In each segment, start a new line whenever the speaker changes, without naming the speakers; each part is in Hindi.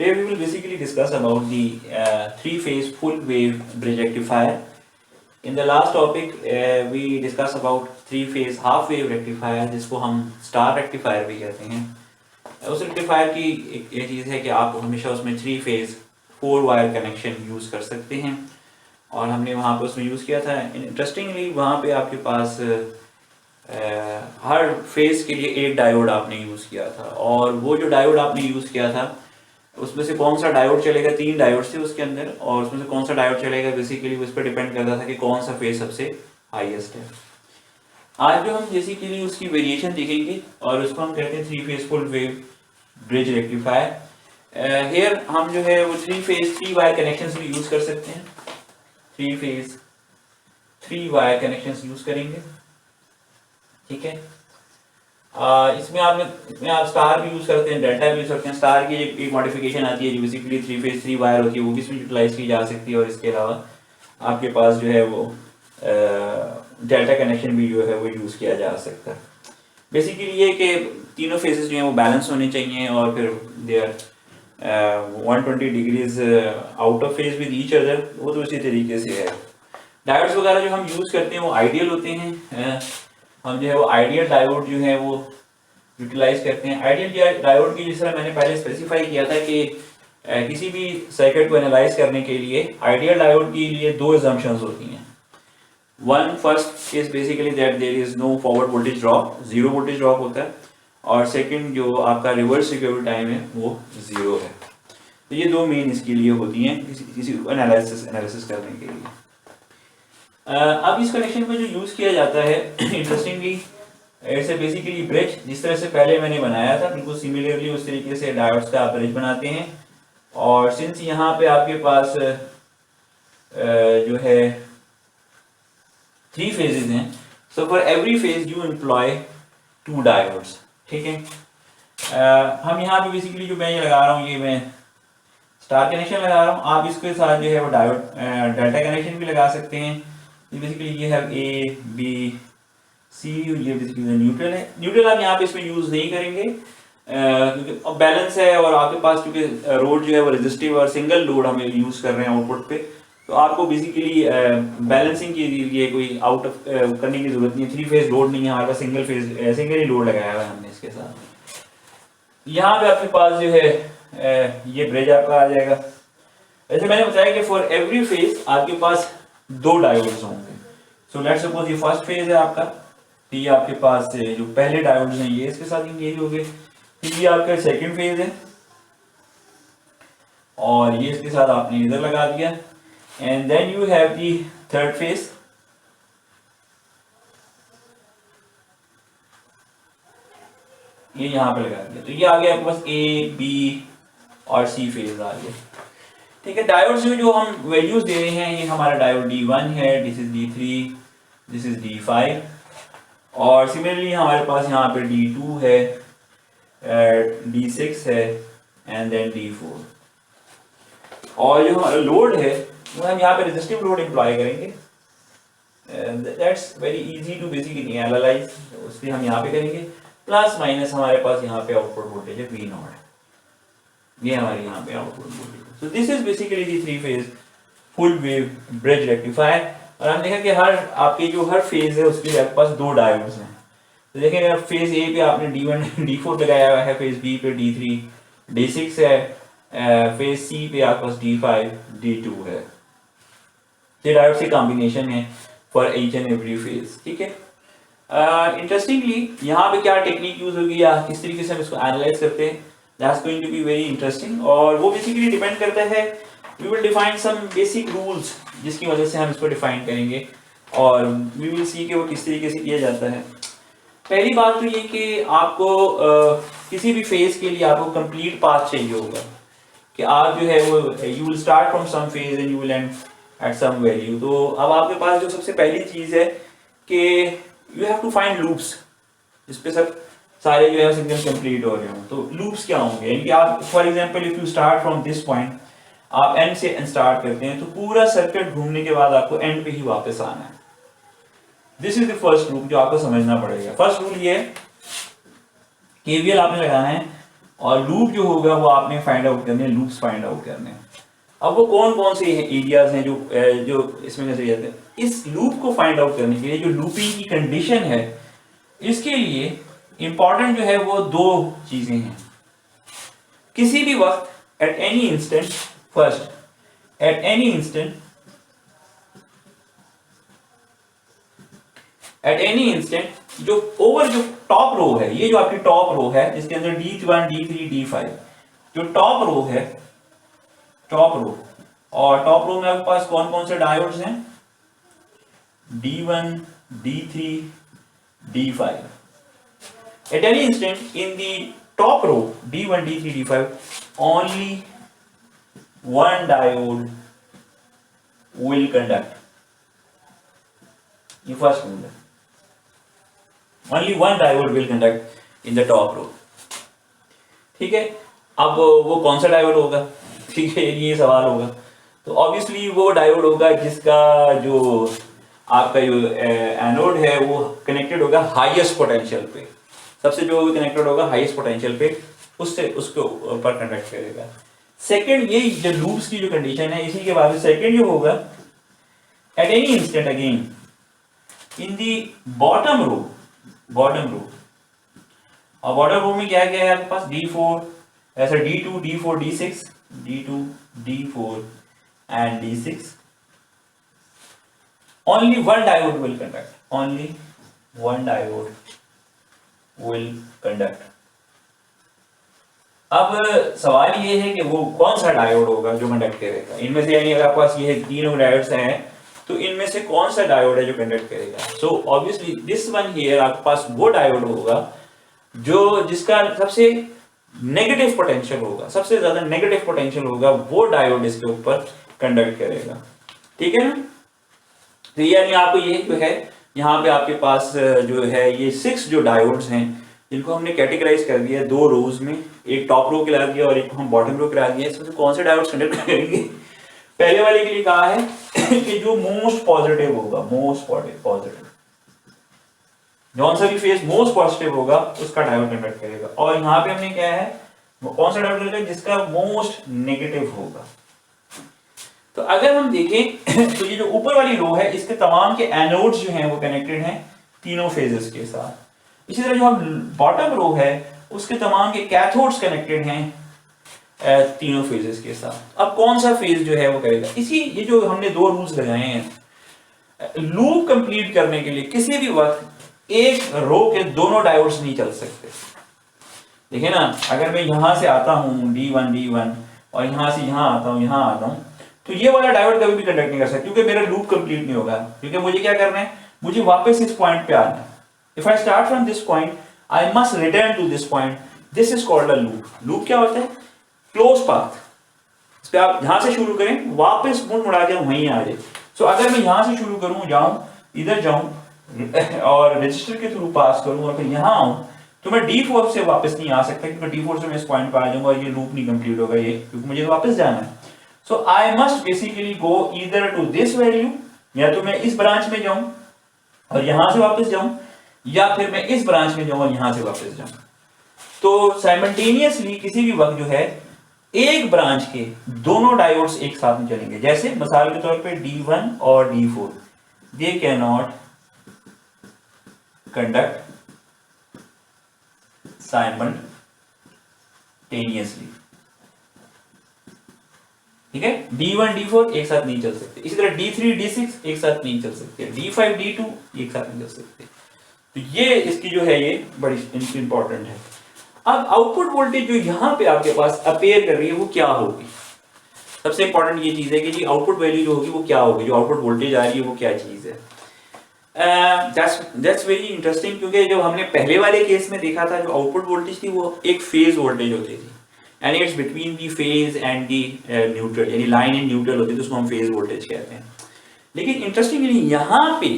Today we will basically discuss about the three-phase full wave bridge rectifier. In the last topic we discuss about three-phase half wave rectifier जिसको हम स्टार रेक्टिफायर भी कहते हैं. उस रेक्टिफायर की एक चीज़ है कि आप हमेशा उसमें three phase 4 wire connection use कर सकते हैं और हमने वहाँ पे उसमें यूज़ किया था. इंटरेस्टिंगली वहाँ पे आपके पास हर फेज के लिए एक डायोड आपने यूज़ किया था और वो जो डायोड आपने यूज़ किया था उसमें से कौन सा डायोड चलेगा, 3 डायोड थे उसके अंदर और उसमें से कौन सा डायोड चलेगा बेसिकली उस पर डिपेंड करता था कि कौन सा फेज सबसे हाईएस्ट है. आज जो हम बेसिकली उसकी वेरिएशन देखेंगे और उसको हम कहते हैं three phase full wave bridge rectifier. Here हम जो है वो थ्री फेज 3 वायर कनेक्शंस भी यूज़ कर सकते हैं. Three phase 3 wire connections use करेंगे, ठीक है. इसमें आप स्टार भी यूज़ करते हैं, डेल्टा भी यूज़ करते हैं. स्टार की एक मॉडिफिकेशन आती है जो बेसिकली थ्री फेज 3 वायर होती है, वो भी इसमें यूटिलाइज की जा सकती है और इसके अलावा आपके पास जो है वो डेल्टा कनेक्शन भी जो है वो यूज़ किया जा सकता है. बेसिकली ये कि तीनों फेजेस जो हैं वो बैलेंस होने चाहिए और फिर they are 120 degrees out of phase with each other, वो तो उसी तरीके से है. डायोड्स वगैरह जो हम यूज़ करते हैं वो आइडियल होते हैं. हम जो है वो आइडियल डायोड जो है वो यूटिलाइज करते हैं. आइडियल डायोड की जिस तरह मैंने पहले स्पेसिफाई किया था कि किसी भी सर्किट को एनालाइज करने के लिए आइडियल डायोड के लिए 2 assumptions होती हैं. One first is basically that there is no forward voltage drop, zero voltage drop होता है. और सेकंड जो आपका रिवर्स सिक्योरिटी टाइम है वो जीरो है. तो ये 2 मेन इसके लिए होती हैं किसी एनालिसिस करने के लिए. अब इस कनेक्शन में जो यूज़ किया जाता है interestingly it's a basically bridge. जिस तरह से पहले मैंने बनाया था बिल्कुल सिमिलरली उस तरीके से डायोड्स का आप ब्रिज बनाते हैं. और सिंस यहाँ पे आपके पास जो है 3 फेजेस हैं, so for every phase you employ 2 diodes, ठीक है. हम यहाँ पे बेसिकली जो मैं ये लगा रहा हूँ ये मैं स्टार कनेक्शन लगा रहा हूँ. आप इसके साथ जो है वो डायोड डेल्टा कनेक्शन भी लगा सकते हैं. बेसिकली ये है ए बी सी, ये बेसिकली न्यूट्रल है. न्यूट्रल आप यहाँ पे इसमें यूज़ नहीं करेंगे क्योंकि अब बैलेंस है और आपके पास क्योंकि रोड जो है वो रेजिस्टिव और सिंगल लोड हम यूज़ कर रहे हैं आउटपुट पे, तो आपको बेसिकली बैलेंसिंग के लिए कोई आउट ऑफ करने की जरूरत नहीं है. 3 फेज लोड नहीं है हमारे पास, सिंगल ही लोड लगाया हुआ है हमने इसके साथ. यहाँ पे आपके पास जो है ये ब्रिज आपका आ जाएगा. जैसे मैंने बताया कि फॉर एवरी फेज आपके पास 2 डायोड्स होंगे. सो लेट्स सपोज ये फर्स्ट फेज है आपका, तो ये आपके पास जो पहले डायोड्स हैं ये इसके साथ इंगेज हो गए. फिर ये आपका सेकंड फेज है और ये इसके साथ आपने इधर लगा दिया. And then you have the third phase. ये यहाँ पे लगा दिया, तो ये आ गया आपके पास ए बी और सी फेज आ गया, ठीक है. डायोड्स में जो हम वैल्यूज दे रहे हैं ये हमारा डायोड D1 है, this is D3, this is D5 और सिमिलरली हमारे पास यहाँ पे D2 है, D6 है एंड देन D4. और जो हमारा लोड है वो हम यहाँ पे रेजिस्टिव लोड एम्प्लॉय करेंगे. That's very easy to basically analyse, उसलिए हम यहाँ पे करेंगे. प्लस माइनस हमारे पास यहाँ पे आउटपुट वोल्टेज है V0 है, ये हमारे यहाँ पे output voltage. So this is basically the 3 phase full wave bridge rectifier. और हम देखें कि हर फेज है उसके लिए आपके पास 2 डायोड्स हैं. तो देखें फेज ए पे आपने D1 D4 लगाया हुआ है, फेज बी पे D3 D6 है, फेज सी पे आपके पास D5 D2 है. ये डायोड्स की कॉम्बिनेशन है for each and every phase, ठीक है. इंटरेस्टिंगली यहाँ पे क्या टेक्निक यूज होगी या किस तरीके से हम इसको एनालाइज करते हैं, that's going to be very interesting. और वो बेसिकली डिपेंड करता है, we will define some basic rules जिसकी वजह से हम इसको डिफाइन करेंगे और we will see कि वो किस तरीके से किया जाता है. पहली बात तो ये कि आपको किसी भी फेज के लिए आपको कंप्लीट पाथ चाहिए होगा कि आप जो है वो you will start from some phase and you will end at some value. तो अब आपके पास जो सबसे पहली चीज़ है कि you have to find loops जिस पे सब सारे जो है सिग्नल कंप्लीट हो रहे हो. तो लूप्स क्या होंगे, यानी कि आप for example if you start from this point, आप एंड से स्टार्ट करते हैं तो पूरा सर्किट घूमने के बाद आपको एंड पे ही वापस आना है. This is the first rule जो आपको समझना पड़ेगा. फर्स्ट रूल ये है, केवीएल आपने लगाना है और लूप जो होगा वो आपने फाइंड आउट करने, लूप्स फाइंड आउट करने हैं। अब वो कौन कौन से एरियाज हैं जो इसमें नजर आते हैं। इस लूप को फाइंड आउट करने के लिए जो लूपिंग की कंडीशन है, इसके लिए इंपॉर्टेंट जो है वो दो चीजें हैं। किसी भी वक्त eight any instant, first eight any instant, eight any instant जो ओवर जो टॉप रो है, ये जो आपकी टॉप रो है जिसके अंदर D1 D3 D5, जो टॉप रो है, टॉप रो, और टॉप रो में आपके पास कौन कौन से डायोड्स हैं, D1 D3 D5। At any instant in the top row D1 D3 D5 only one diode will conduct। ये फर्स्ट रूल है, only one diode will conduct in the top row। ठीक है, अब वो कौन सा डायोड होगा, ठीक है, ये सवाल होगा। तो ऑब्वियसली वो डायोड होगा जिसका जो आपका जो एनोड है वो कनेक्टेड होगा हाईएस्ट पोटेंशियल पे, सबसे जो कनेक्टेड होगा हाईएस्ट पोटेंशियल पे, उससे उसके ऊपर कंडक्ट करेगा। सेकंड, ये जो लूप्स की जो कंडीशन है, इसी के बाद सेकंड जो होगा at any instant again in the bottom row, bottom row, और बॉटम रो में क्या क्या है आपके पास, D4, ऐसा D2 D4 D6, D2 D4 and D6, only one diode will conduct, only one diode will conduct। अब सवाल ये है कि वो कौन सा डायोड होगा जो कंडक्ट करेगा इनमें से, यानी अगर आपके पास ये तीनों डायोड्स हैं तो इनमें से कौन सा डायोड है जो कंडक्ट करेगा। So obviously this one here आपके पास वो डायोड होगा जो जिसका सबसे नेगेटिव पोटेंशियल होगा, सबसे ज्यादा नेगेटिव पोटेंशियल होगा, वो डायोड इसके ऊपर कंडक्ट करेगा। ठीक है ना, तो यानी आपको ये जो है यहाँ पे आपके पास जो है ये 6 जो डायोड्स हैं जिनको हमने कैटेगराइज कर दिया दो रोज में, एक टॉप रो करा दिया और एक हम बॉटम रो करा दिया। इसमें से कौन से डायोड्स कंडक्ट करेंगे, पहले वाले के लिए कहा है कि जो मोस्ट पॉजिटिव होगा, मोस्ट पॉजिटिव, जौन सा भी फेज मोस्ट पॉजिटिव होगा उसका डायोड कंडक्ट करेगा। और यहाँ पे हमने क्या है, कौन सा डायोड करेगा, जिसका मोस्ट नेगेटिव होगा। तो अगर हम देखें तो ये जो ऊपर वाली रो है इसके तमाम के एनोड्स जो हैं वो कनेक्टेड हैं तीनों फेजेस के साथ। इसी तरह जो हम बॉटम रो है उसके तमाम के कैथोड्स कनेक्टेड हैं तीनों फेजेस के साथ। अब कौन सा फेज जो है वो करेगा, इसी ये जो हमने दो रूल्स लगाए हैं, लूप कंप्लीट करने के लिए किसी भी वक्त एक रो के दोनों डायोड्स नहीं चल सकते। देखिए ना, अगर मैं यहां से आता हूं D1 और यहां से यहां आता हूं तो ये वाला डायोड कभी भी कंडक्ट नहीं कर सकता क्योंकि मेरा लूप कंप्लीट नहीं होगा। क्योंकि मुझे क्या करना है, मुझे वापस इस पॉइंट पे आना है। If I start from this point I must return to this point, this is called a loop. Loop क्या होता है, क्लोज पाथ। इस पे आप यहां से शुरू करें, वापस मुड़ा के वहीं आ जाए। सो अगर मैं यहां से शुरू करूं, जाऊं इधर जाऊं और रजिस्टर के थ्रू पास करूं और फिर यहां आऊं तो मैं D4 से वापस नहीं आ सकता क्योंकि D4 से मैं इस पॉइंट पर आ जाऊंगा, ये लूप नहीं कंप्लीट होगा ये, क्योंकि मुझे वापस जाना है। So I must basically go either to this value, या तो मैं इस ब्रांच में जाऊं और यहां से वापस जाऊं, या फिर मैं इस ब्रांच में जाऊं और यहां से वापस जाऊं। तो साइमल्टेनियसली किसी भी वक्त जो है एक ब्रांच के दोनों डायोड्स एक साथ में चलेंगे। जैसे मिसाल के तौर पे D1 और D4 they can not conduct simultaneously. ठीक है, D1 D4 एक साथ नहीं चल सकते। इसी तरह D3 D6 एक साथ नहीं चल सकते, D5 D2 एक साथ नहीं चल सकते। तो ये इसकी जो है ये बड़ी इंपॉर्टेंट है। अब आउटपुट वोल्टेज जो यहाँ पे आपके पास अपेयर कर रही है वो क्या होगी, सबसे इंपॉर्टेंट ये चीज है कि जी आउटपुट वैल्यू जो होगी वो क्या होगी, जो आउटपुट वोल्टेज आ रही है वो क्या चीज है। दैट्स वेरी इंटरेस्टिंग, क्योंकि जो हमने पहले वाले केस में देखा था जो आउटपुट वोल्टेज थी वो एक फेज वोल्टेज होती थी, and it's between the phase and the neutral, यानी लाइन एंड न्यूट्रल होती है तो उसको हम फेज वोल्टेज कहते हैं। लेकिन इंटरेस्टिंगली यहाँ पे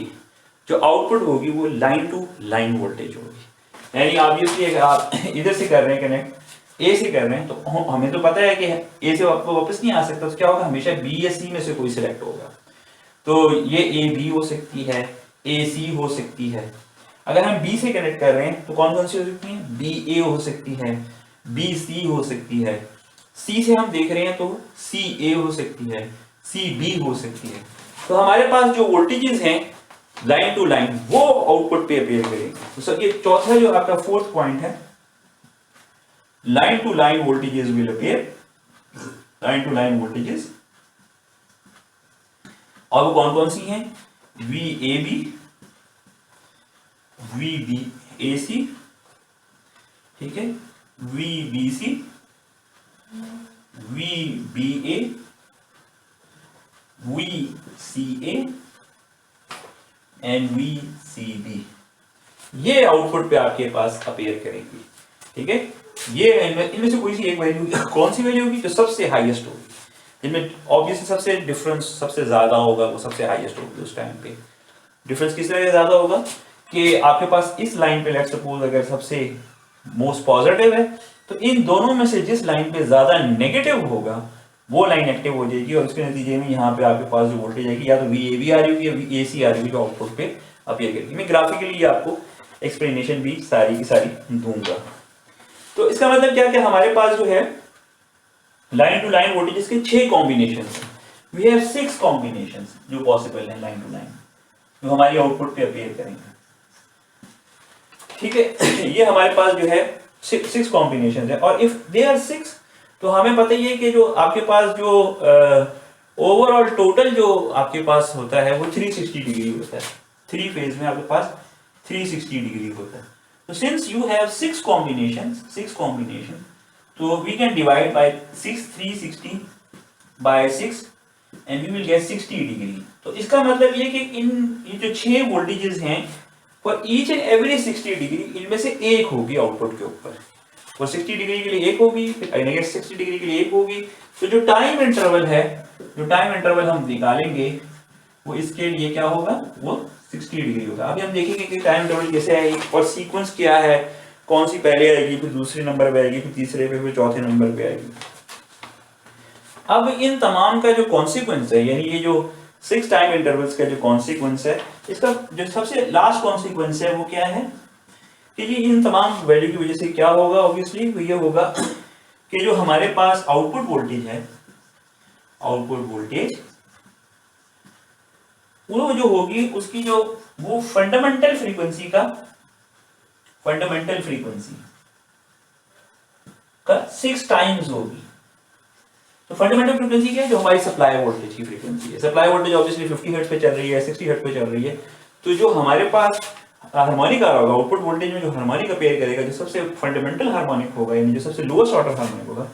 जो आउटपुट होगी वो लाइन टू लाइन वोल्टेज होगी। यानी ऑब्वियसली अगर आप इधर से कर रहे हैं कनेक्ट, ए से कर रहे हैं, तो हमें तो पता है कि ए से आपको वापस नहीं आ सकता, तो क्या होगा, हमेशा बी या सी में से कोई सिलेक्ट होगा। तो ये ए बी हो सकती है, ए सी हो सकती है। अगर हम बी से कनेक्ट कर रहे हैं तो कौन कौन सी हो सकती है, बी ए हो सकती है, बी सी हो सकती है, सी से हम देख रहे हैं तो सी ए हो सकती है, सी बी हो सकती है। तो हमारे पास जो वोल्टेजेस हैं लाइन टू लाइन वो आउटपुट पे अपीयर करेंगे। तो सर ये चौथा जो आपका फोर्थ पॉइंट है, line to line voltages will appear, line to line voltages, और वो कौन कौन सी हैं, V A B, V B A C, ठीक है, V B C, V B A, V C A and V C B, ये आउटपुट पे आपके पास अपीयर करेंगी, ठीक है। ये इनमें से कोई सी एक वैल्यू, कौन सी वैल्यू होगी, जो सबसे हाईएस्ट होगी, जिनमें ऑब्वियसली सबसे डिफरेंस सबसे ज्यादा होगा, वो सबसे हाईएस्ट होगी उस टाइम पे। डिफरेंस किस तरह ज्यादा होगा कि आपके पास इस लाइन पे लेट्स सपोज अगर सबसे मोस्ट पॉजिटिव है, तो इन दोनों में से जिस लाइन पे ज्यादा नेगेटिव होगा वो लाइन एक्टिव हो जाएगी, और उसके नतीजे में यहाँ पे आपके पास जो वोल्टेज आएगी या तो वी ए बी आ रही होगी या वी ए सी आ रही होगी, जो आउटपुट पे अपीयर करेगी। मैं ग्राफिकली आपको एक्सप्लेनेशन भी सारी की सारी दूंगा। तो इसका मतलब क्या, क्या हमारे पास जो है लाइन टू लाइन वोल्टेजेस के 6 कॉम्बिनेशन है। वी हैव 6 कॉम्बिनेशन जो पॉसिबल है लाइन टू लाइन, जो हमारी आउटपुट पे अपीयर करेंगे, ठीक है। ये हमारे पास जो है 6 कॉम्बिनेशन है, और इफ दे आर 6 तो हमें पता ही है कि जो आपके पास जो ओवरऑल टोटल जो आपके पास होता है वो 360 डिग्री होता है। 3 फेज में आपके पास 360 डिग्री होता है। तो सिंस यू हैव 6 कॉम्बिनेशन, तो we can divide by 360 by 6 and we will get 60 degree. तो इसका मतलब ये कि इन जो 6 वोल्टेजेस हैं for each and every 60 degree, इनमें से एक होगी आउटपुट के ऊपर। वो 60 डिग्री के लिए एक होगी, फिर नेगेटिव 60 डिग्री के लिए एक होगी। तो जो टाइम इंटरवल है, जो टाइम इंटरवल हम निकालेंगे वो इसके लिए क्या होगा, वो 60 डिग्री होगा। अभी हम देखेंगे कि टाइम इंटरवल कैसे है और सीक्वेंस क्या है, कौन सी पहले आएगी, फिर दूसरे नंबर पे आएगी, फिर तीसरे पे, फिर चौथे नंबर पे आएगी। अब इन तमाम का जो कॉन्सिक्वेंस है, यानी ये जो 6 टाइम इंटरवल्स का जो कॉन्सिक्वेंस है, इसका जो सबसे लास्ट कॉन्सिक्वेंस है वो क्या है कि ये इन तमाम वैल्यू की वजह से क्या होगा, ऑब्वियसली वो ये होगा कि जो हमारे पास आउटपुट वोल्टेज है, आउटपुट वोल्टेज वो जो होगी उसकी जो वो फंडामेंटल फ्रीक्वेंसी का 6 टाइम्स होगी। तो फंडामेंटल फ्रीक्वेंसी क्या है, जो हमारी सप्लाई वोल्टेज की फ्रीक्वेंसी है। सप्लाई वोल्टेज ऑब्वियसली 50 हर्ट्ज पे चल रही है, 60 हर्ट्ज पे चल रही है। तो जो हमारे पास हार्मोनिक आ रहा होगा, आउटपुट वोल्टेज में जो हार्मोनिक अपीयर करेगा, जो सबसे फंडामेंटल हार्मोनिक होगा, यानी जो सबसे लोएस्ट ऑर्डर हार्मोनिक होगा,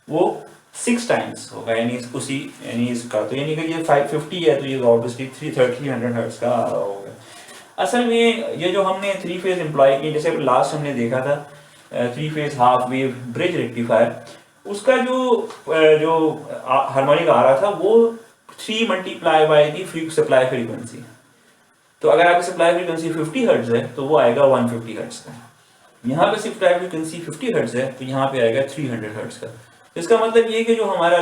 वो 6 टाइम्स होगा, यानी उसी यानी इसका। तो यानी कि ये 550 है तो ये ऑब्वियसली 300 हर्ट्ज का आ रहा होगा। असल में ये जो हमने 3 फेज एम्प्लॉय की, जैसे लास्ट हमने देखा था 3 phase half wave bridge rectifier, उसका जो हार्मोनिक आ रहा था वो 3 multiply by the supply frequency. तो अगर आपकी सप्लाई फ्रीक्वेंसी 50 हर्ट्ज है तो वो आएगा 150 हर्ट्ज का। यहाँ पे सप्लाई फ्रीक्वेंसी 50 हर्ट्ज है तो यहाँ पे आएगा 300 हर्ट्ज का। तो इसका मतलब ये कि जो हमारा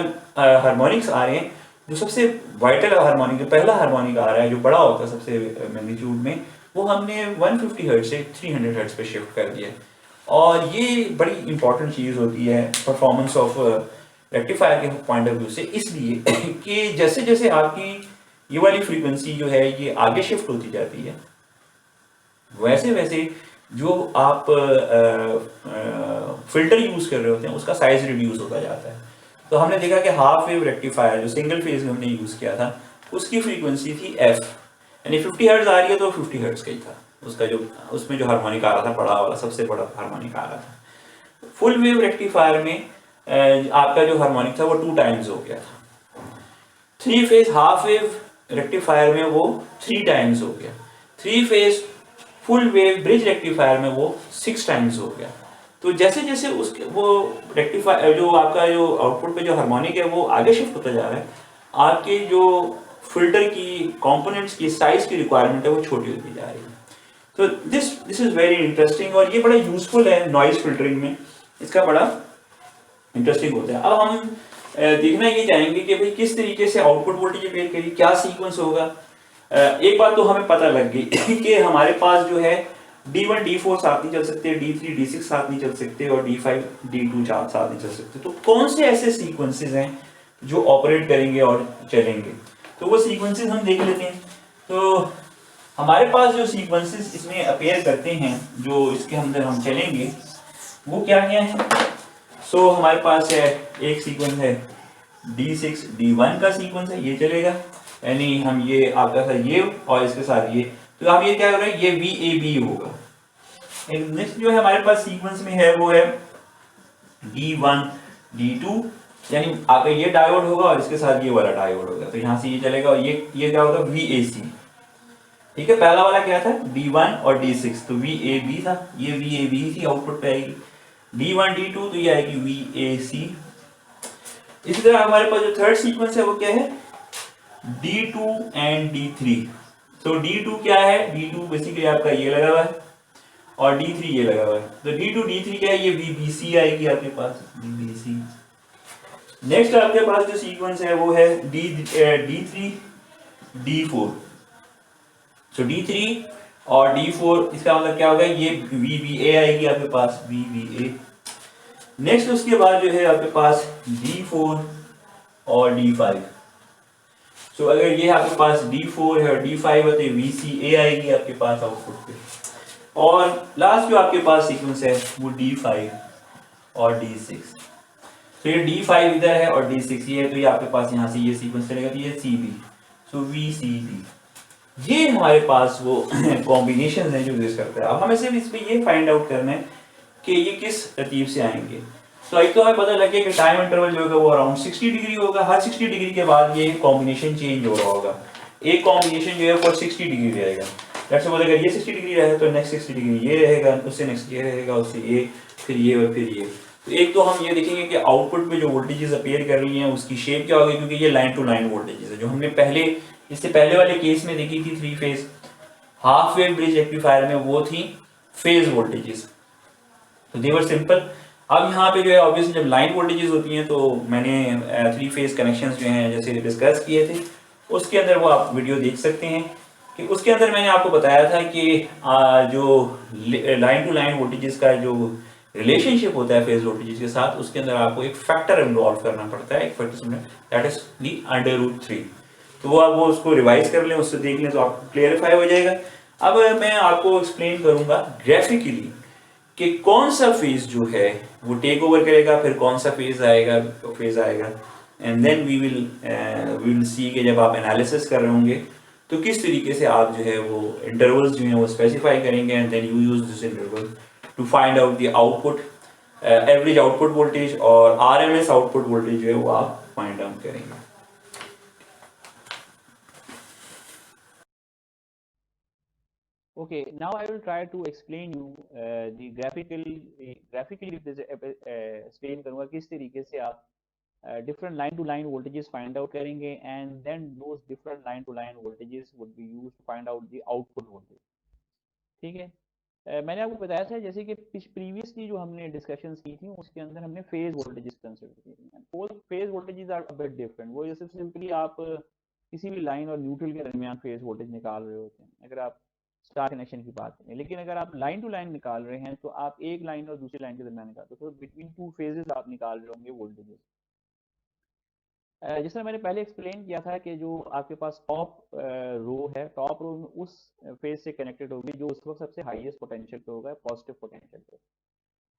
हार्मोनिक्स आ रहे हैं, जो सबसे वाइटल हार्मोनिक, जो पहला हार्मोनिक आ रहा है, जो बड़ा होता है सबसे मैग्नीट्यूड में, वो हमने 150 हर्ट्ज से 300 हर्ट्ज पे शिफ्ट कर दिया। और ये बड़ी इंपॉर्टेंट चीज़ होती है परफॉर्मेंस ऑफ रेक्टिफायर के पॉइंट ऑफ व्यू से, इसलिए कि जैसे जैसे आपकी ये वाली फ्रीक्वेंसी जो है ये आगे शिफ्ट होती जाती है, वैसे वैसे जो आप फिल्टर यूज कर रहे होते हैं उसका साइज रिड्यूस होता जाता है। तो हमने देखा कि हाफ वेव रेक्टिफायर जो सिंगल फेज में हमने यूज किया था, उसकी फ्रीक्वेंसी थी एफ, यानी 50 हर्ट्ज आ रही है तो 50 हर्ट्ज का ही था उसका, जो उसमें जो हार्मोनिक आ रहा था बड़ा वाला, सबसे बड़ा हार्मोनिक आ रहा था। फुल वेव रेक्टिफायर में आपका जो हार्मोनिक था वो 2 टाइम्स हो गया था। 3 फेज हाफ वेव रेक्टिफायर में वो 3 टाइम्स हो गया। 3 phase full wave bridge rectifier में वो 6 टाइम्स हो गया। तो जैसे जैसे उसके वो रेक्टिफायर जो आपका जो आउटपुट पे जो हार्मोनिक है वो आगे शिफ्ट होता जा रहा है, आपके जो फिल्टर की कंपोनेंट्स की साइज की रिक्वायरमेंट है वो छोटी होती जा रही है। तो दिस इज वेरी इंटरेस्टिंग और ये बड़ा यूजफुल है नॉइज फिल्टरिंग में, इसका बड़ा इंटरेस्टिंग होता है। अब हम देखना ये चाहेंगे कि भाई किस तरीके से आउटपुट वोल्टेज अपीयर करिए, क्या सीक्वेंस होगा। एक बात तो हमें पता लग गई कि हमारे पास जो है D1 D4 साथ नहीं चल सकते, D3 D6 साथ नहीं चल सकते और D5 D2 साथ नहीं चल सकते। तो कौन से ऐसे सीक्वेंसेस हैं जो ऑपरेट करेंगे और चलेंगे, तो वो सीक्वेंसेस हम देख लेते हैं। तो हमारे पास जो सीक्वेंसेस इसमें अपीयर करते हैं, जो इसके अंदर हम चलेंगे, वो क्या क्या है। सो हमारे पास है एक सीक्वेंस है D6 D1 का सीक्वेंस है, ये चलेगा, यानी हम ये आपका था ये और इसके साथ ये, तो आप ये क्या कर रहे हैं, ये VAB होगा। नेक्स्ट जो है हमारे पास सीक्वेंस में है वो है D1 D2, यानी आपका ये डायोड होगा और इसके साथ ये वाला डायोड होगा, तो यहाँ से ये चलेगा और ये क्या होगा VAC। ठीक है, पहला वाला क्या था D1 और D6, तो VAB था, ये VAB थी, आउटपुट पे आएगी। D1 D2 तो ये आएगी VAC। इसी तरह हमारे पास जो थर्ड सीक्वेंस है वो क्या है D2 एंड D3। तो D2 क्या है, D2 बेसिकली आपका ये लगा हुआ है और D3 ये लगा हुआ है, तो D2 D3 क्या है, ये VBC आएगी आपके पास, VBC। नेक्स्ट आपके पास जो सीक्वेंस है वो है D3 D4। सो D3 और D4 इसका मतलब क्या होगा, ये VBA आएगी आपके पास, VBA। नेक्स्ट उसके बाद जो है आपके पास D4 और D5। सो अगर ये आपके पास D4 है और D5 है तो VCA आएगी आपके पास आउटपुट पे। और लास्ट जो आपके पास सीक्वेंस है वो D5 और D6। तो ये D5 इधर है और D6 ये है, तो ये आपके पास यहाँ से ये सीक्वेंस चलेगा, तो ये CB, सो VCB। ये हमारे पास वो कॉम्बिनेशन है जो यूज करते हैं। अब हमें सिर्फ इसमें ये फाइंड आउट करना है कि ये किस तरतीब से आएंगे। तो एक तो हमें पता लगे कि टाइम इंटरवल जो होगा वो अराउंड 60 डिग्री होगा, हर 60 डिग्री के बाद ये कॉम्बिनेशन चेंज हो रहा होगा। एक कॉम्बिनेशन जो है वो 60 डिग्री रहेगा, जैसे बोले अगर ये 60 डिग्री रहे तो नेक्स्ट 60 डिग्री ये रहेगा, उससे नेक्स्ट ये रहेगा, उससे ये, फिर ये और फिर ये। तो एक तो हम ये देखेंगे कि आउटपुट में जो वोल्टेजेस अपीयर कर रही हैं उसकी शेप क्या होगी, क्योंकि ये लाइन टू लाइन वोल्टेजेस है जो हमने पहले इससे पहले वाले केस में देखी थी 3 phase half wave bridge rectifier में, वो थी फेज वोल्टेजेस, तो दे वर सिंपल। अब यहाँ पे जो है ऑब्वियसली जब लाइन वोल्टेजेस होती हैं तो मैंने 3 फेज कनेक्शंस जो हैं जैसे डिस्कस किए थे, उसके अंदर वो आप वीडियो देख सकते हैं कि उसके अंदर मैंने आपको बताया था कि जो लाइन टू लाइन वोल्टेजेस का जो रिलेशनशिप होता है फेज वोल्टेजेस के साथ, उसके अंदर आपको एक फैक्टर इन्वॉल्व करना पड़ता है, एक फैक्टर दैट इज दी √3। तो वो आप वो उसको रिवाइज कर लें, उससे देख लें तो आपको क्लियरिफाई हो जाएगा। अब मैं आपको एक्सप्लेन करूंगा ग्राफिकली कि कौन सा फेज जो है वो टेक ओवर करेगा, फिर कौन सा फेज आएगा and then we will see कि जब आप एनालिसिस कर रहे होंगे तो किस तरीके से आप जो है वो इंटरवल्स जो हैं वो स्पेसिफाई करेंगे and then you use this interval to find out the output average output voltage और RMS आउटपुट वोल्टेज जो है वो आप फाइंड आउट करेंगे।
Okay, now I will try to explain you the graphically explain करूँगा किस तरीके से आप different line to line voltages find out करेंगे and then those different line to line voltages would be used to find out the output voltage। ठीक है, मैंने आपको बताया था जैसे कि प्रीवियसली जो हमने डिस्कशंस की थी उसके अंदर हमने फेज वोल्टेजेस कंसिडर की थी। Phase voltages are a bit different, वो जैसे सिंपली आप किसी भी लाइन और न्यूट्रल के दरमियान फेज वोल्टेज निकाल रहे होते हैं अगर आप स्टार कनेक्शन की बात करें, लेकिन अगर आप लाइन टू लाइन निकाल रहे हैं तो आप एक लाइन और दूसरी लाइन के दरमियान निकालते हो, तो बिटवीन टू फेजेस आप निकाल रहे होंगे वोल्टेजेस। जिस तरह मैंने पहले एक्सप्लेन किया था कि जो आपके पास टॉप रो है, टॉप रो में उस फेज से कनेक्टेड होगी जो उस वक्त सबसे हाईएस्ट पोटेंशियल पे होगा, पॉजिटिव पोटेंशियल पे,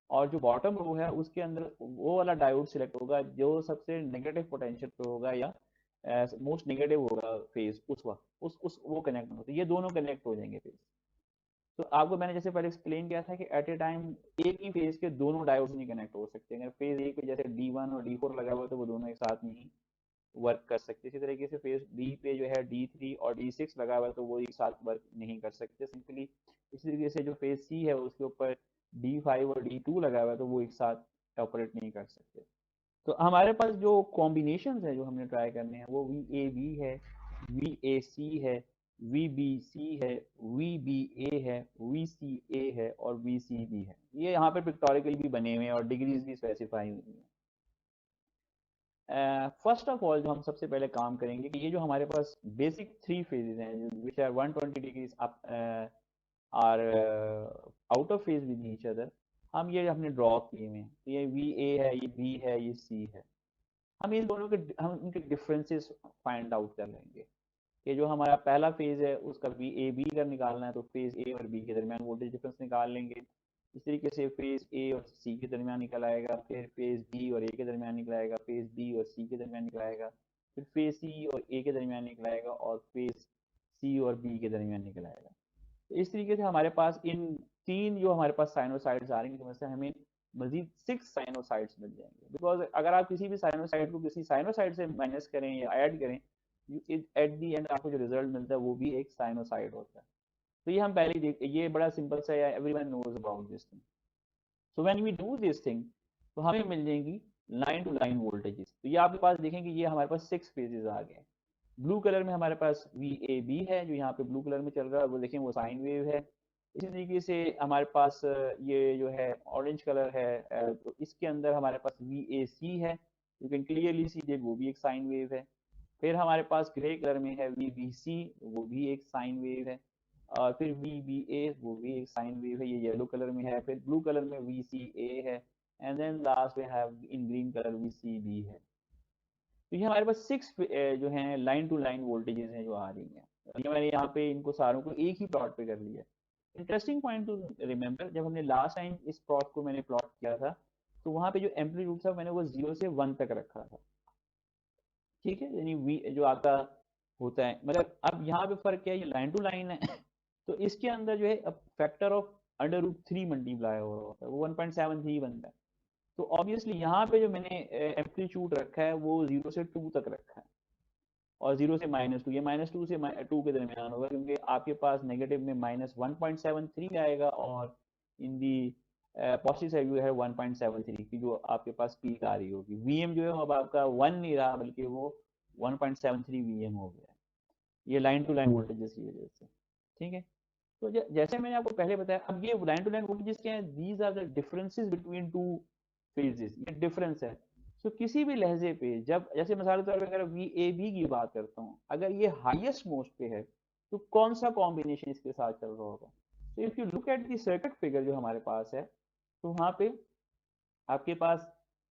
और जो बॉटम रो है उसके अंदर वो वाला डायोड सिलेक्ट होगा जो सबसे नेगेटिव पोटेंशियल पे होगा या मोस्ट नेगेटिव होगा फेज उस वक्त, उस वो कनेक्ट होते, ये दोनों कनेक्ट हो जाएंगे फेज। तो आपको मैंने जैसे पहले एक्सप्लेन किया था कि एट ए टाइम एक ही फेज के दोनों डायोड्स नहीं कनेक्ट हो सकते, अगर फेज एक पे जैसे D1 और D4 लगा हुआ है तो वो दोनों एक साथ नहीं वर्क कर सकते। इसी तरीके से फेज बी पे जो है D3 और D6 लगा हुआ है तो वो एक साथ वर्क नहीं कर सकते सिंपली। इसी तरीके से जो फेज सी है उसके ऊपर D5 और D2 लगा हुआ है तो वो एक साथ ऑपरेट नहीं कर सकते। तो हमारे पास जो कॉम्बिनेशन है जो हमने ट्राई करने हैं वो VAB है, VAC है, VBC है, VBA है, VCA है और VCB है। ये यहाँ पे पिक्टोरिकल भी बने हुए हैं और डिग्रीज भी स्पेसिफाई हुई हैं। फर्स्ट ऑफ ऑल जो हम सबसे पहले काम करेंगे कि ये जो हमारे पास बेसिक 3 फेजेस हैं which are 120 degrees apart out of phase with each other, हम ये हमने ड्रॉ किए हुए हैं। तो ये वी ए है, ये बी है, ये सी है। हम इन दोनों के हम इनके डिफरेंसेस फाइंड आउट कर लेंगे कि जो हमारा पहला फेज है उसका वी ए बी अगर निकालना है तो फेज ए और बी के दरमियान वोल्टेज डिफरेंस निकाल लेंगे। इस तरीके से फेज ए और सी के दरमियान निकल आएगा, फिर फेज बी और ए के दरमियान निकल आएगा, फेज बी और सी के दरमियान निकल आएगा, फिर फेज सी और ए के दरमियान निकल आएगा, और फेज सी और बी के दरमियान निकल आएगा। तो इस तरीके से हमारे पास इन तीन जो हमारे पास साइनोसाइड्स आ रही हैं, से हमें मजीद 6 साइनोसाइड्स मिल जाएंगे। बिकॉज अगर आप किसी भी साइनोसाइड को किसी साइनोसाइड से माइनस करें या ऐड करें, एट दी एंड आपको जो रिजल्ट मिलता है वो भी एक साइनोसाइड होता है। तो ये हम पहले देख, ये बड़ा सिंपल सा है, everyone knows about this thing. So when we do this thing, तो हमें मिल जाएंगी लाइन टू लाइन वोल्टेजेस। तो ये आपके पास देखेंगे, ये हमारे पास 6 फेजेस आ गए। ब्लू कलर में हमारे पास वी ए बी है, जो यहाँ पे ब्लू कलर में चल रहा है, वो देखें वो साइन वेव है। इसी तरीके से हमारे पास ये जो है ऑरेंज कलर है, तो इसके अंदर हमारे पास वी ए सी है, you can clearly see that वो भी एक साइन वेव है। फिर हमारे पास ग्रे कलर में है वी बी सी, वो भी एक साइन वेव है। और फिर वी बी ए, वो भी एक साइन वेव है, ये येलो कलर में है। फिर ब्लू कलर में वी सी ए है, एंड देन लास्ट में have in green colour we C B है। तो ये हमारे पास 6 जो हैं लाइन टू लाइन वोल्टेजेस हैं जो आ रही हैं। ये मैंने यहाँ पे इनको सारों को एक ही प्लॉट पे कर लिया। इंटरेस्टिंग पॉइंट टू रिमेंबर, जब हमने लास्ट टाइम इस प्लॉट को मैंने प्लॉट किया था, तो वहाँ पे जो एम्पलीट्यूड था मैंने वो 0 से 1 तक रखा था। ठीक है, यानी वी जो आपका होता है, मतलब अब यहाँ पे फर्क क्या है, ये लाइन टू लाइन है तो इसके अंदर जो है अब फैक्टर ऑफ √3 मल्टीप्लाई हो रहा होता है, वो 1.73 बनता है। तो ऑब्वियसली यहाँ पे जो मैंने एम्पलीट्यूड रखा है वो 0 से 2 तक रखा है, और 0 से -2, ये -2 से 2 के दरमियान होगा, क्योंकि आपके पास नेगेटिव में -1.73 आएगा, और इन दी पॉजिटिव साइड जो है 1.73 की जो आपके पास पीक आ रही होगी। वीएम जो है अब आपका 1 नहीं रहा, बल्कि वो 1.73 वीएम हो गया। ये लाइन टू लाइन वोल्टेजेस की वजह से। ठीक है, तो जैसे मैंने आपको पहले बताया, अब ये लाइन टू लाइन वोल्टेजेस क्या है, these are the differences between two phases, ये डिफरेंस है। तो किसी भी लहजे पे जब, जैसे मिसाल के तौर पर अगर वी ए बी की बात करता हूँ, अगर ये हाईएस्ट मोस्ट पे है तो कौन सा कॉम्बिनेशन इसके साथ चल रहा होगा। तो if you look at the circuit figure जो हमारे पास है, तो वहां पे आपके पास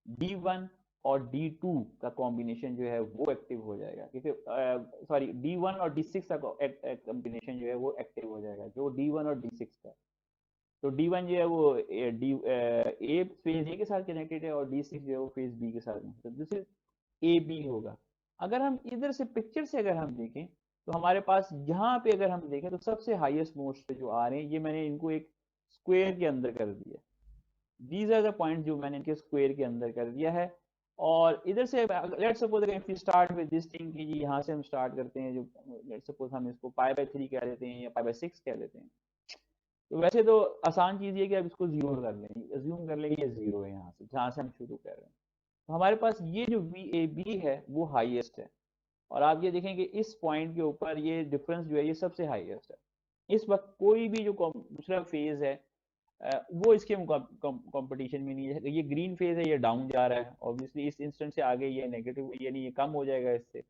D1 और D2 का कॉम्बिनेशन जो है वो एक्टिव हो जाएगा, क्योंकि सॉरी D1 और D6 का कॉम्बिनेशन जो है वो एक्टिव हो जाएगा, जो D1 और D6 का। तो D1 जो है वो ए फेज ए के साथ कनेक्टेड है, और D6 जो है वो फेज बी के साथ कनेक्टेड है। दिस इज ए बी होगा। अगर हम इधर से पिक्चर से अगर हम देखें, तो हमारे पास यहाँ पे अगर हम देखें तो सबसे हाईएस्ट मोस्ट पे जो आ रहे हैं, ये मैंने इनको एक स्क्वायर के अंदर कर दिया। दीज आर द पॉइंट जो मैंने इनके स्क्वायर के अंदर कर दिया है। और इधर से let's suppose if we start with this thing, कि जी यहाँ से हम स्टार्ट करते हैं, जो लेट्स सपोज हम इसको π/3 कह देते हैं या π/6 कह देते हैं। तो वैसे तो आसान चीज ये कि आप इसको जीरो कर लें, अज्यूम कर लें ये जीरो है यहाँ से, जहाँ से हम शुरू कर रहे हैं। तो हमारे पास ये जो वी ए बी है वो हाईएस्ट है, और आप ये देखें कि इस पॉइंट के ऊपर ये डिफरेंस जो है ये सबसे हाईएस्ट है। इस वक्त कोई भी जो दूसरा फेज है वो इसके कंपटीशन में नहीं है। ये ग्रीन फेज है, ये डाउन जा रहा है, ऑब्वियसली इस इंस्टेंट से आगे ये नेगेटिव, यानी ये कम हो जाएगा इससे।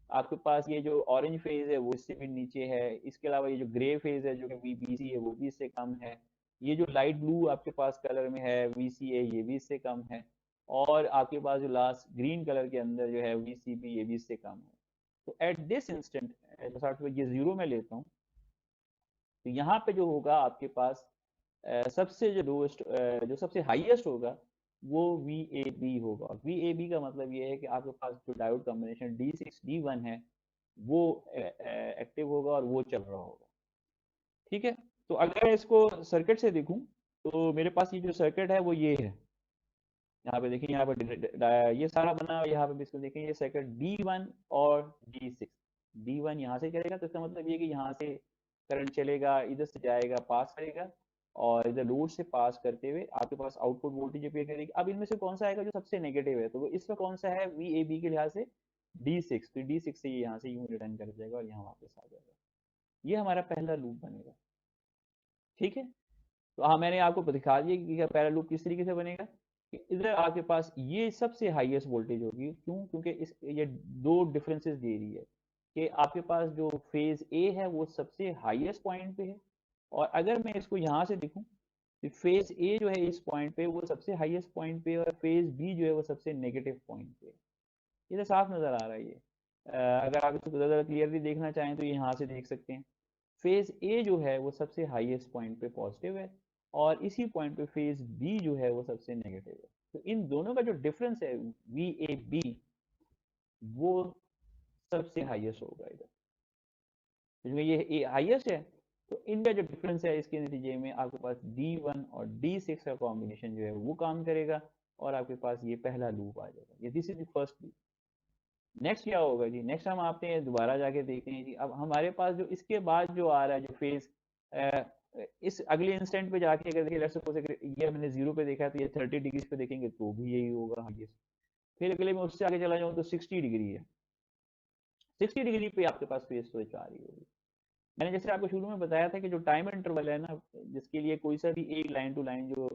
आपके पास ये जो ऑरेंज फेज है वो इससे भी नीचे है। इसके अलावा ये जो ग्रे फेज है जो कि वीबीसी है वो भी इससे कम है। ये जो लाइट ब्लू आपके पास कलर में है वीसीए, ये भी इससे कम है। और आपके पास जो लास्ट ग्रीन कलर के अंदर जो है वीसीबी, ये भी इससे कम है। तो एट दिस इंस्टेंट, ये जीरो में लेता हूँ, तो यहाँ पे जो होगा आपके पास सबसे जो लोएस्ट, जो सबसे हाईएस्ट होगा वो वी ए बी होगा। वी ए बी का मतलब ये है कि आपके पास जो डायोड कॉम्बिनेशन D6 D1 है वो एक्टिव होगा और वो चल रहा होगा। ठीक है, तो अगर मैं इसको सर्किट से देखूं, तो मेरे पास ये जो सर्किट है वो ये है। यहाँ पे देखिए, यहाँ पे ये सारा बना हुआ है, यहाँ पे इसको देखें, ये सर्किट D1 और D6। D1 यहाँ से करेगा, तो इसका मतलब ये कि यहाँ से करंट चलेगा, इधर से जाएगा, पास करेगा, और इधर लोड से पास करते हुए आपके पास आउटपुट वोल्टेज अपेयर करेगी। अब इनमें से कौन सा आएगा जो सबसे नेगेटिव है, तो वो इसमें कौन सा है, वी ए बी के लिहाज से D6। तो D6 से ये यहाँ से यूं रिटर्न कर जाएगा और यहाँ वापस आ जाएगा। ये हमारा पहला लूप बनेगा। ठीक है, तो हाँ, मैंने आपको दिखा दिया कि पहला लूप किस तरीके से बनेगा। कि इधर आपके पास ये सबसे हाईएस्ट वोल्टेज होगी, क्यों, क्योंकि इस ये दो डिफरेंसेस दे रही है कि आपके पास जो फेज ए है वो सबसे हाईएस्ट पॉइंट पे है, और अगर मैं इसको यहाँ से देखूँ तो फेज ए जो है इस पॉइंट पे वो सबसे हाईएस्ट पॉइंट पे और फेज बी जो है वो सबसे नेगेटिव पॉइंट पे। ये तो साफ नजर आ रहा है ये। अगर आप इसको ज़्यादा क्लियरली देखना चाहें तो यहाँ से देख सकते हैं। फेज ए जो है वो सबसे हाईएस्ट पॉइंट पे पॉजिटिव है और इसी पॉइंट पे फेज बी जो है वो सबसे नेगेटिव है। तो इन दोनों का जो डिफरेंस है वी ए बी वो सबसे हाईएस्ट होगा इधर, क्योंकि ये हाईएस्ट है। तो इनका जो डिफरेंस है इसके नतीजे में आपके पास D1 और D6 का कॉम्बिनेशन जो है वो काम करेगा और आपके पास ये पहला लूप आ जाएगा। ये this is the first loop. Next क्या होगा जी, नेक्स्ट हम आते हैं दोबारा जाके देखते हैं जी। अब हमारे पास जो इसके बाद जो आ रहा है जो फेज इस अगले इंस्टेंट पे जाके अगर देखिए लेट्स सपोज ये हमने 0 पे देखा है तो ये 30 डिग्री पे देखेंगे तो भी यही होगा हाईएस्ट। फिर अगले में उससे आगे चला जाऊँ तो 60 डिग्री है। 60 डिग्री पे आपके पास फेज स्विच आ रही होगी। मैंने जैसे आपको शुरू में बताया था कि जो टाइम इंटरवल है ना जिसके लिए कोई सा भी एक लाइन टू लाइन जो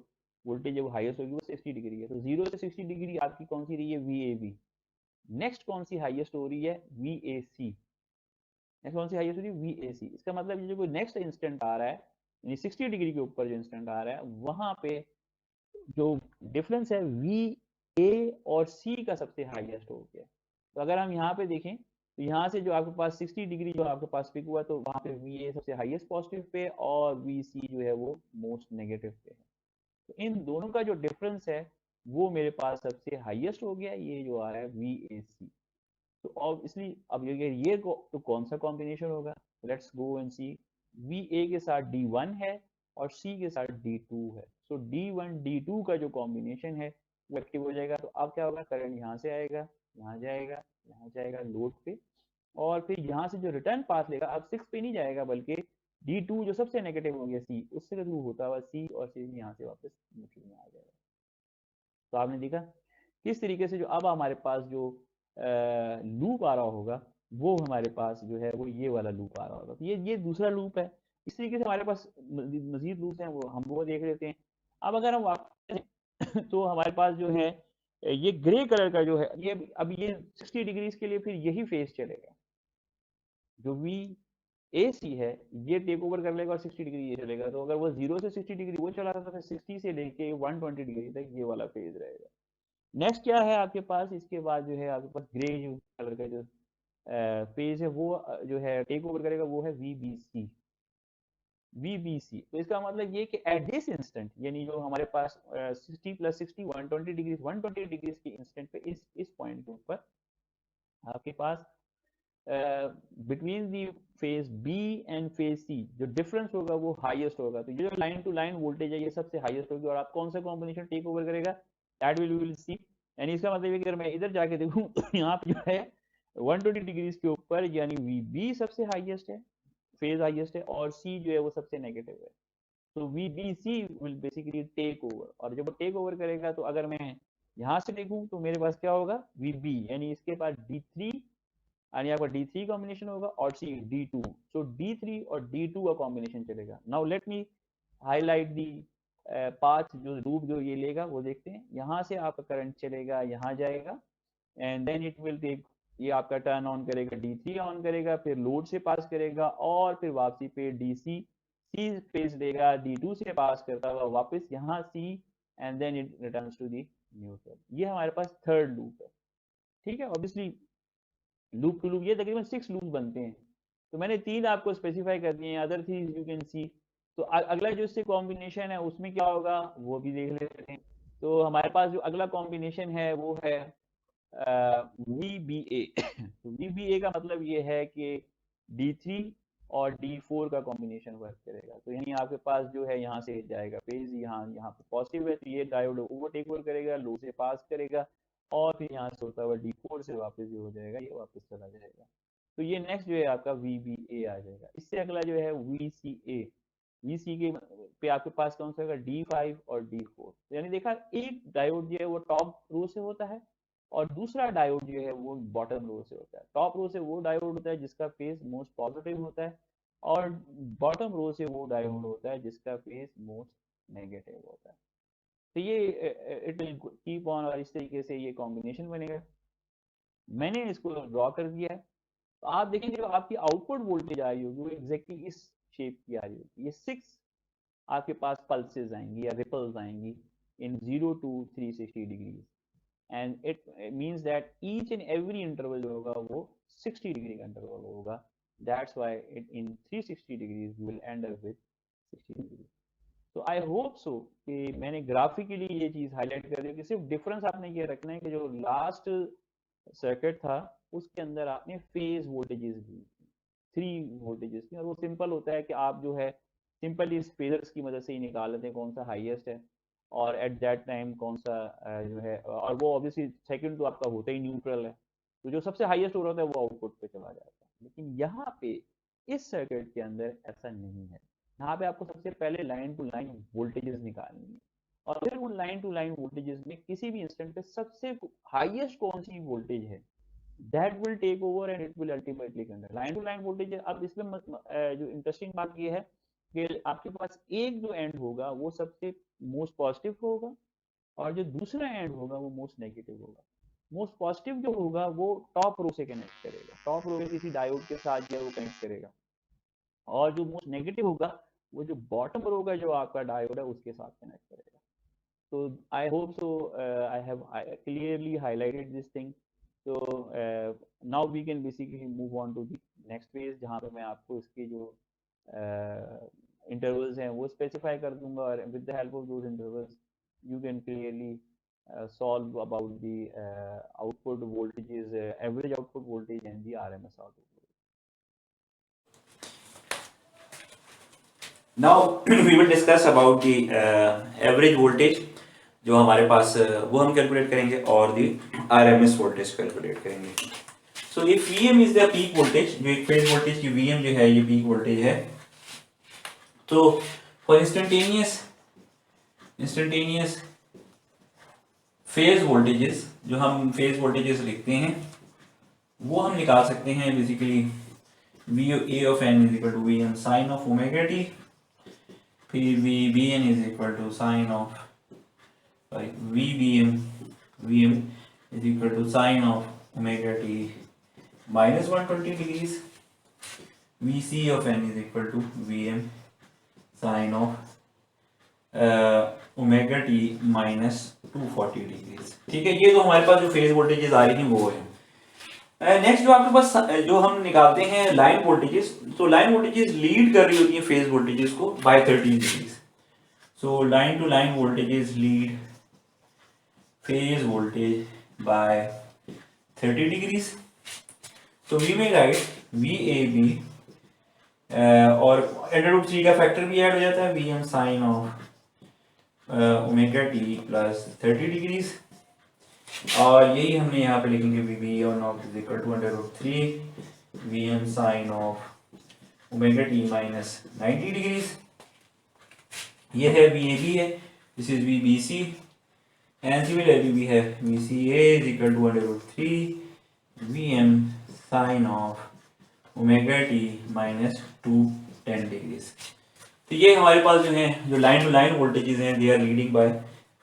वोल्टेज है वो हाईएस्ट होगी वो 60 डिग्री है। तो 0 से 60 डिग्री आपकी कौन सी रही है, वी ए बी। नेक्स्ट कौन सी हाईएस्ट हो रही है, वी ए सी। नेक्स्ट कौन सी हाईएस्ट हो रही है, वी ए सी। इसका मतलब ये जो कोई नेक्स्ट इंस्टेंट आ रहा है यानी 60 डिग्री के ऊपर जो इंस्टेंट आ रहा है वहां पे जो डिफरेंस है वी ए और सी का सबसे हाईएस्ट हो गया। तो अगर हम यहाँ पे देखें तो यहाँ से जो आपके पास 60 डिग्री जो आपके पास पिक हुआ तो वहाँ पे वी ए सबसे हाईएस्ट पॉजिटिव पे और वी सी जो है वो मोस्ट नेगेटिव पे है। तो इन दोनों का जो डिफरेंस है वो मेरे पास सबसे हाईएस्ट हो गया, ये जो आ रहा है वी ए सी। तो ऑब्वियसली अब ये तो कौन सा कॉम्बिनेशन होगा, let's go and see. We A के साथ D1 है और सी के साथ D2 है। सो D1 D2 का जो कॉम्बिनेशन है वो एक्टिव हो जाएगा। तो अब क्या होगा, करंट यहाँ से आएगा, यहाँ जाएगा, यहाँ जाएगा लोड पे और फिर यहाँ से जो रिटर्न पाथ लेगा अब 6 पे नहीं जाएगा बल्कि D2 जो सबसे नेगेटिव हो गया सी उससे थ्रू होता हुआ सी और सी यहाँ से वापस न्यूट्रल में आ जाएगा। तो आपने देखा किस तरीके से जो अब हमारे पास जो लूप आ रहा होगा वो हमारे पास जो है वो ये वाला लूप आ रहा होगा। तो ये दूसरा लूप है। इस तरीके से हमारे पास मजीद लूप हैं वो हम वो देख लेते हैं। अब अगर हम वापस तो हमारे पास जो है ये ग्रे कलर का जो है ये अब ये 60 डिग्रीज के लिए फिर यही फेस चलेगा। जो वी ए सी है ये टेक ओवर कर लेगा और 60 डिग्री ये चलेगा। तो अगर वो 0 से 60 डिग्री वो चला रहा था फिर 60 से लेके 120 डिग्री तक ये वाला फेज रहेगा। नेक्स्ट क्या है आपके पास, इसके बाद जो है आपके पास ग्रे जो कलर का जो पेज है वो जो है टेक ओवर करेगा वो है VBC। VBC तो इसका मतलब ये कि एट दिस इंस्टेंट यानी जो हमारे पास 60 + 60 120 डिग्रीज के इंस्टेंट पे इस पॉइंट के ऊपर आपके पास between the phase B and phase C जो डिफरेंस होगा वो हाईएस्ट होगा। तो ये जो लाइन टू लाइन वोल्टेज है ये सबसे हाईएस्ट होगी और आप कौन सा कॉम्बिनेशन टेक ओवर करेगा, दैट विल सी। यानी इसका मतलब है कि अगर मैं इधर जाके देखूं तो यहाँ पे जो है 120 डिग्रीज के ऊपर यानी वी बी सबसे हाईएस्ट है, फेज हाईएस्ट है और सी जो है वो सबसे नेगेटिव है। तो V B C will basically take over और जब टेक ओवर करेगा तो अगर मैं यहाँ से देखूं तो मेरे पास क्या होगा, वी बी यानी इसके पास D3 यानी आपका D3 कॉम्बिनेशन होगा और सी D2। सो D3 और D2 का कॉम्बिनेशन चलेगा। Now let me highlight the path जो लूप जो ये लेगा वो देखते हैं। यहाँ से आपका करंट चलेगा, यहाँ जाएगा and then it will take ये आपका टर्न ऑन करेगा, D3 ऑन करेगा, फिर लोड से पास करेगा और फिर वापसी पे DC सी फेज देगा, D2 से पास करता हुआ वापस यहाँ C and then it returns to the neutral. ये हमारे पास थर्ड लूप है। ठीक है, ऑब्वियसली लूप टू लूप ये तकरीबन 6 लूप बनते हैं। तो मैंने 3 आपको स्पेसिफाई कर दिए हैं, other things you can see. तो अगला जो इससे कॉम्बिनेशन है उसमें क्या होगा वो भी देख लेते हैं। तो हमारे पास जो अगला कॉम्बिनेशन है वो है VBA। तो VBA का मतलब ये है कि D3 और D4 का कॉम्बिनेशन वर्क करेगा। तो यानी आपके पास जो है यहाँ से जाएगा पेज, यहाँ यहाँ पे पॉजिटिव है तो ये डायोड ओवरटेक ओवर करेगा, लो से पास करेगा और फिर यहाँ से होता हुआ D4 से वापस जो हो जाएगा ये वापस चला जाएगा। तो ये नेक्स्ट जो है आपका VBA आ जाएगा। इससे अगला जो है VCA। VCA पे आपके पास कौन सा होगा, D5 और D4। यानी देखा एक डायोड जो है वो टॉप रो से होता है और दूसरा डायोड जो है वो बॉटम रो से होता है। टॉप रो से वो डायोड होता है जिसका फेज मोस्ट पॉजिटिव होता है और बॉटम रो से वो डायोड होता है जिसका फेज मोस्ट नेगेटिव होता है। तो ये इट विल कीप ऑन और इस तरीके से ये कॉम्बिनेशन बनेगा। मैंने इसको ड्रॉ कर दिया है। तो आप देखेंगे जो आपकी आउटपुट वोल्टेज आई होगी वो एग्जैक्टली इस शेप की आ रही होगी। ये 6 आपके पास पल्सेस आएंगी या रिपल्स आएंगी इन 0 to 360 degrees, and it means that each and every interval जो होगा वो 60 डिग्री का इंटरवल होगा। That's why it in 360 degrees you will and up with 60 degree. तो आई होप सो कि मैंने ग्राफिकली ये चीज़ हाईलाइट कर दी कि सिर्फ डिफरेंस आपने ये रखना है कि जो लास्ट सर्किट था उसके अंदर आपने फेज वोल्टेजेस दी, 3 वोल्टेजेस थी, और वो सिंपल होता है कि आप जो है सिंपली इस फेजर्स की मदद से ही निकाल लेते हैं कौन सा हाईएस्ट है और एट दैट टाइम कौन सा जो है, और वो ऑब्वियसली सेकंड तो आपका होता ही न्यूट्रल है, तो जो सबसे हाईएस्ट हो रहा है वो आउटपुट पे चला जाता है। लेकिन यहाँ पे इस सर्किट के अंदर ऐसा नहीं है। यहाँ पे आपको सबसे पहले लाइन टू लाइन वोल्टेजेस निकालनी है, और फिर उन लाइन टू लाइन वोल्टेजेस में किसी भी इंस्टेंट पे सबसे हाईएस्ट कौन सी वोल्टेज है that will take over and it will ultimately convert line to line voltage. अब इसमें जो इंटरेस्टिंग बात ये है कि आपके पास एक जो एंड होगा वो सबसे मोस्ट पॉजिटिव होगा, और जो दूसरा एंड होगा वो मोस्ट नेगेटिव होगा। मोस्ट पॉजिटिव जो होगा वो टॉप रो से कनेक्ट करेगा, टॉप रो के किसी डायोड के साथ जो है वो कनेक्ट करेगा, और जो मोस्ट नेगेटिव होगा वो जो बॉटम रो का जो आपका डायोड है उसके साथ कनेक्ट करेगा। So I hope so. I have clearly highlighted this thing. So now we can basically move on to the next phase, जहाँ पे मैं आपको इसके जो intervals हैं वो specify कर दूंगा, और with the help of those intervals you can clearly solve about the output voltages, average output voltage and the RMS output voltage.
Now we will discuss about the average voltage जो हमारे पास वो हम कैलकुलेट करेंगे, और दी आरएमएस वोल्टेज कैलकुलेट करेंगे। सो ये Vm is the peak voltage, जो एक फेज वोल्टेज की Vm जो है ये पीक वोल्टेज है। तो फॉर इंस्टेंटेनियस फेज वोल्टेजेस, जो हम फेज वोल्टेजेस लिखते हैं वो हम निकाल सकते हैं basically Va of n is equal to Vm sine of omega T, फिर Vn is equal to sine of Vm is equal to sine of omega t minus 120 degrees. Vc of n is equal to Vm sine of omega t minus 240 degrees. ठीक है, ये तो हमारे पास जो फेज वोल्टेजेस आ रही हैं वो है। नेक्स्ट जो आपके पास जो हम निकालते हैं लाइन वोल्टेजेस, तो लाइन वोल्टेजेस लीड कर रही होती है फेज वोल्टेजेस को by 30 degrees. So line to line voltages lead phase voltage by 30 degrees. So we may write VAB और √3 का फैक्टर भी ऐड हो जाता है, Vm sin of omega t plus 30 degrees, और यही हमने यहाँ पे लिखेंगे VB और naught is equal to √3 Vm sin of omega t minus 90 degrees. ये है VAB है, this is VBC, and similarly we have VCA is equal to √3 Vm sin of omega t minus 210 degrees। तो ये हमारे पास जो है जो लाइन टू लाइन वोल्टेजेस हैं they are leading by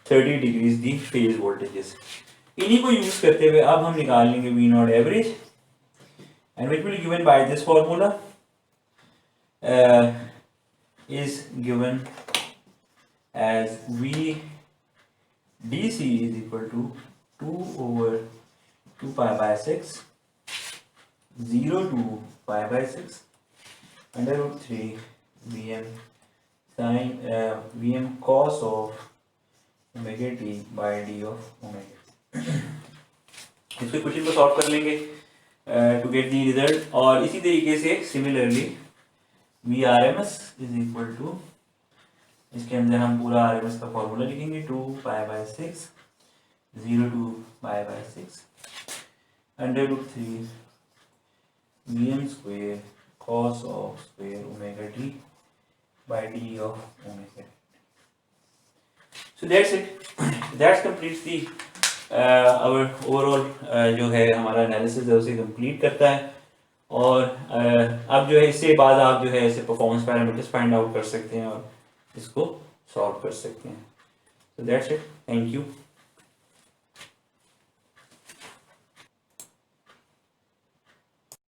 30 degrees the phase voltages. इन्हीं को यूज करते हुए अब हम निकाल लेंगे V naught average, and which will given by this formula is given as V DC is equal to 2 over 2 pi by 6 0 to pi by 6 under root 3 Vm sin Vm cos of omega t by d of omega। इसके क्वेश्चन को सॉल्व कर लेंगे टू गेट दी रिजल्ट, और इसी तरीके से similarly Vrms is equal to, इसके अंदर हम पूरा RMS का फॉर्मूला लिखेंगे 2 pi by 6 0 to pi by 6 under root 3 Vm square cos of square omega t by d of omega। So that's it, that completes the our overall जो है हमारा एनालिसिस है उसे कंप्लीट करता है, और अब जो है इससे बाद आप जो है ऐसे परफॉर्मेंस पैरामीटर्स फाइंड आउट कर सकते हैं और इसको सॉल्व कर सकते हैं। So that's it, thank you.